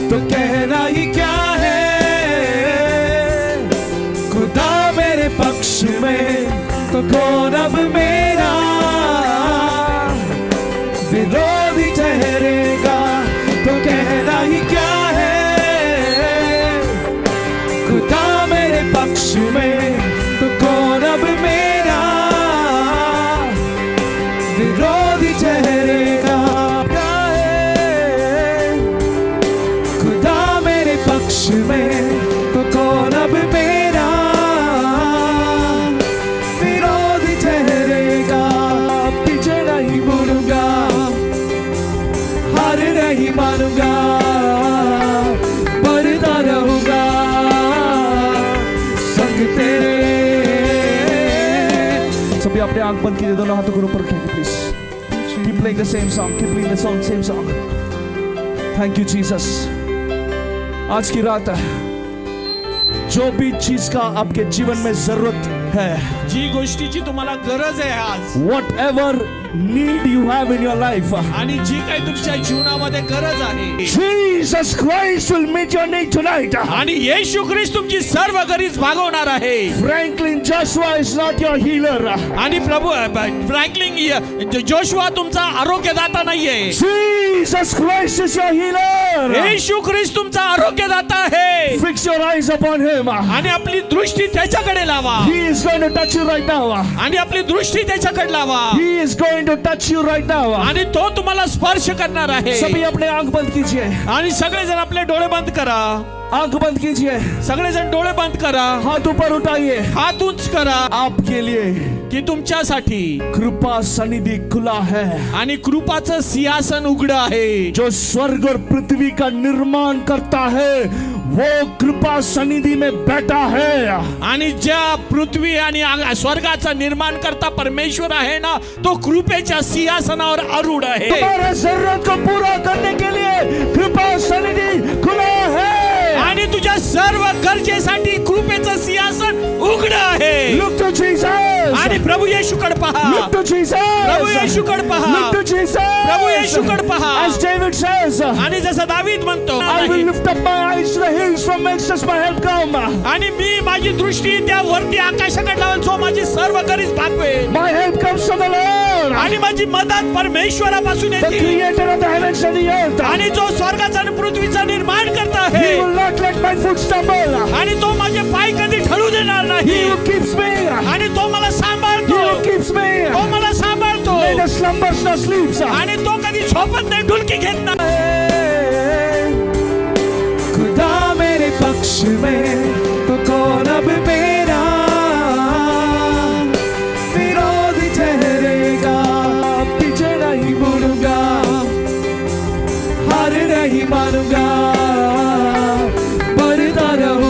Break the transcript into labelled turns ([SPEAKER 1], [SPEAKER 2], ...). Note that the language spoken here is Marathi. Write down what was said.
[SPEAKER 1] तो कहना ही क्या है। खुदा मेरे पक्ष में तो कौन अब मेरा विरोधी ठहरेगा। तो कहना ही क्या है। खुदा मेरे पक्ष में तो कौन अब मेरा विरोधी ठहरेगा। क्या है। खुदा मेरे पक्ष में तो कौन अब मेरा विरोधी ठहरेगा। पीछे नहीं मुड़ूंगा, हार नहीं मानूंगा, बढ़ता रहूंगा संग तेरे। सभी अपने आंख बंद कीजिए, दोनों हाथों को ऊपर रखेंगे please. Keep playing the same song, keep playing the same song. Thank you Jesus. आज की रात जो भी चीज का आपके जीवन में जरूरत है,
[SPEAKER 2] जी गोष्टीची तुम्हाला गरज आहे आज,
[SPEAKER 1] whatever need you have in your life,
[SPEAKER 2] आणि जी काही तुमच्या जीवनामध्ये गरज आहे,
[SPEAKER 1] Jesus Christ will meet your need tonight.
[SPEAKER 2] आणि येशू ख्रिस्त तुमची सर्व गरज भागवणार आहे.
[SPEAKER 1] Franklin Joshua is not your healer.
[SPEAKER 2] आणि प्रभू फ्रँकलिन जोशुआ तुमचा आरोग्यदाता नाहीये.
[SPEAKER 1] Jesus Christ is your healer.
[SPEAKER 2] येशू ख्रिस्त तुमचा आरोग्यदाता आहे.
[SPEAKER 1] Fix your eyes upon him.
[SPEAKER 2] आणि आपली दृष्टी त्याच्याकडे लावा.
[SPEAKER 1] He is going to touch you right now.
[SPEAKER 2] आणि आपली दृष्टी त्याच्याकडे लावा.
[SPEAKER 1] He is going to touch you right now.
[SPEAKER 2] आणि तो तुम्हाला स्पर्श करणार आहे.
[SPEAKER 1] सभी अपने आंख बंद कीजिए.
[SPEAKER 2] आणि सगळेजण आपले डोळे बंद करा.
[SPEAKER 1] आंख बंद कीजिए.
[SPEAKER 2] सगळेजण डोळे बंद करा.
[SPEAKER 1] हाथ ऊपर उठाइए.
[SPEAKER 2] हात उंच करा.
[SPEAKER 1] आपके लिए
[SPEAKER 2] की तुमच्यासाठी
[SPEAKER 1] कृपा सनिधि खुला है.
[SPEAKER 2] आणि कृपाचं सिंहासन उघड आहे.
[SPEAKER 1] जो स्वर्ग और पृथ्वी का निर्माण करता है वो कृपा सनिधि में बैठा है.
[SPEAKER 2] आणि ज्या पृथ्वी आणि स्वर्गाचं निर्माण करता परमेश्वर आहे ना, तो कृपेच्या सिंहासनावर आरूढ आहे.
[SPEAKER 1] तुम्हारे जरूरत को पूरा करने के लिए कृपा सनिधि खुला है.
[SPEAKER 2] आणि तुझ्या सर्व गरजेसाठी कृपेचं सिंहासन उघड आहे.
[SPEAKER 1] Look to Jesus.
[SPEAKER 2] आणि प्रभू येशूकडे पहा.
[SPEAKER 1] Look to Jesus.
[SPEAKER 2] प्रभू येशूकडे पहा.
[SPEAKER 1] Look to Jesus.
[SPEAKER 2] प्रभू येशूकडे पहा.
[SPEAKER 1] As David says,
[SPEAKER 2] आणि जसं दावीद म्हणतो,
[SPEAKER 1] I will lift up my eyes to the hills from whence does my help come.
[SPEAKER 2] आणि मी माझी दृष्टी त्या वरती आकाशाकडे लावेल जो माझी सर्व गरज भागवेल.
[SPEAKER 1] My help comes from the Lord.
[SPEAKER 2] आणि माझी मदत परमेश्वरापासून
[SPEAKER 1] The
[SPEAKER 2] येते.
[SPEAKER 1] creator of the heavens and the earth.
[SPEAKER 2] आणि जो स्वर्गाचा आणि पृथ्वीचं निर्माण करता आहे.
[SPEAKER 1] He will not let my foot stumble.
[SPEAKER 2] आणि तो माझे पाय कधी ठळू देणार नाही.
[SPEAKER 1] He who keeps me.
[SPEAKER 2] आणि तो मला सांभाळतो.
[SPEAKER 1] He who keeps me.
[SPEAKER 2] तो मला सांभाळतो.
[SPEAKER 1] Neither slumbers nor sleeps.
[SPEAKER 2] आणि तो कधी झोपत नाही, डुलकी घेत नाही.
[SPEAKER 1] खुदा मेरे पक्ष में तो कौन अब मेरा विरोधी ठहरेगा. पीछे नहीं मुड़ूंगा, हार नहीं मानूंगा, बढ़ता रहूंगा